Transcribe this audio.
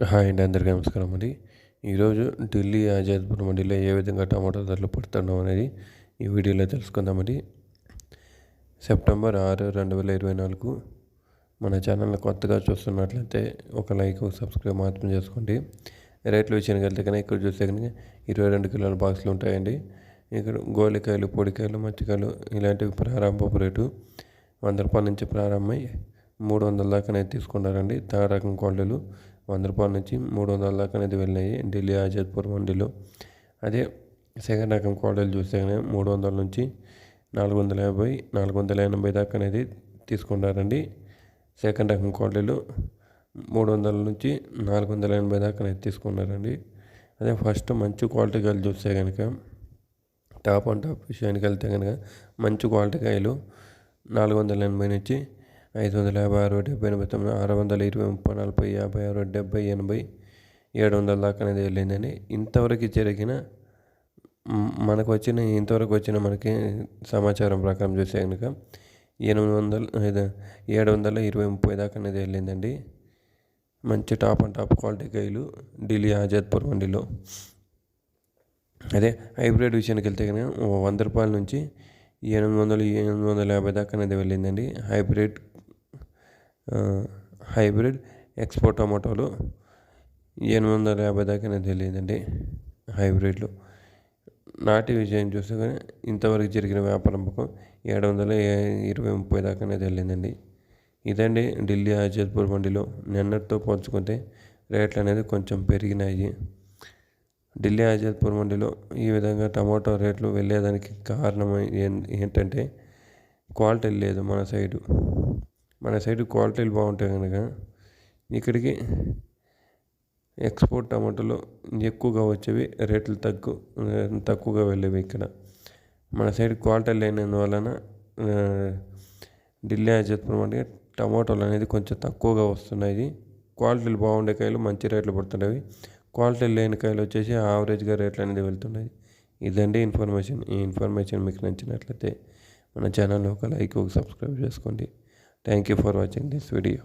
Hi అండి, అందరికీ నమస్కారం అండి. ఈరోజు ఢిల్లీ ఆజాద్పూర్ మండీలో ఏ విధంగా టమాటా ధరలు పడుతున్నాం అనేది ఈ వీడియోలో తెలుసుకుందామండి. సెప్టెంబర్ 6, 2024. మన ఛానల్ని కొత్తగా చూస్తున్నట్లయితే ఒక లైక్, సబ్స్క్రైబ్ మాత్రం చేసుకోండి. రేట్లు విషయానికి వెళ్తే కనుక ఇక్కడ చూస్తే కనుక 22 కిలోల బాక్సులు ఉంటాయండి. ఇక్కడ గోలికాయలు, పొడికాయలు, మచ్చికాయలు ఇలాంటివి ప్రారంభపు రేటు 100 రూపాయల నుంచి ప్రారంభమై 300 దాకా తీసుకున్నారండి. థర్డ్ రకం క్వాలిటీలు 100 రూపాయల నుంచి 300 దాకా అనేది వెళ్ళినాయి ఢిల్లీ ఆజాద్పూర్ మండీలో. అదే సెకండ్ రకం క్వాలిటీలు చూస్తే 300 నుంచి 450, 480 దాకా అనేది తీసుకున్నారండి. సెకండ్ రకం క్వాలిటీలు 300 నుంచి 480 దాకా అనేది తీసుకున్నారండి. అదే ఫస్ట్ మంచి క్వాలిటీ కాయలు చూస్తే కనుక టాప్ అండ్ టాప్ విషయానికి వెళ్తే కనుక మంచి క్వాలిటీ కాయలు 480 నుంచి 550, 60, 70, 80, 9, 620, 30, 40, 50, 60, 70, 80, 700 దాకా అనేది వెళ్ళిందని. ఇంతవరకు జరిగిన ఇంతవరకు వచ్చిన మనకి సమాచారం ప్రకారం చూస్తే కనుక 720, 30 దాకా అనేది వెళ్ళిందండి. మంచి టాప్ అండ్ టాప్ క్వాలిటీ కాయలు ఢిల్లీ ఆజాద్పూర్ మండీలో. అదే హైబ్రిడ్ విషయానికి వెళ్తే కనుక 100 రూపాయల నుంచి 800, 850 దాకా అనేది వెళ్ళిందండి. హైబ్రిడ్ ఎక్స్పోర్ట్ టమాటోలు 850 దాకా అనేది వెళ్ళిందండి. హైబ్రిడ్లు నాటి విజయం చూస్తే కానీ ఇంతవరకు జరిగిన వ్యాపారం పక్కన 720, 30 దాకా అనేది వెళ్ళిందండి. ఇదండి ఢిల్లీ ఆజాద్పూర్ మండీలో నిన్నటితో పోల్చుకుంటే రేట్లు అనేది కొంచెం పెరిగినాయి. ఢిల్లీ ఆజాద్పూర్ మండీలో ఈ విధంగా టమాటో రేట్లు వెళ్ళేదానికి కారణం ఏంటంటే క్వాలిటీ లేదు. మన సైడు క్వాలిటీలు బాగుంటాయి కనుక ఇక్కడికి ఎక్స్పోర్ట్ టమాటోలు ఎక్కువగా వచ్చేవి, రేట్లు తక్కువగా వెళ్ళేవి. ఇక్కడ మన సైడ్ క్వాలిటీ లేనందువలన ఢిల్లీ ఆజాద్పూర్ మండి టమాటోలు అనేది కొంచెం తక్కువగా వస్తున్నాయి. క్వాలిటీలు బాగుండే కాయలు మంచి రేట్లు పడుతున్నాయి. క్వాలిటీ లేని కాయలు వచ్చేసి యావరేజ్గా రేట్లు అనేది వెళ్తున్నాయి. ఇదండి ఇన్ఫర్మేషన్. ఈ ఇన్ఫర్మేషన్ మీకు నచ్చినట్లయితే మన ఛానల్లో ఒక లైక్, ఒక సబ్స్క్రైబ్ చేసుకోండి. Thank you for watching this video.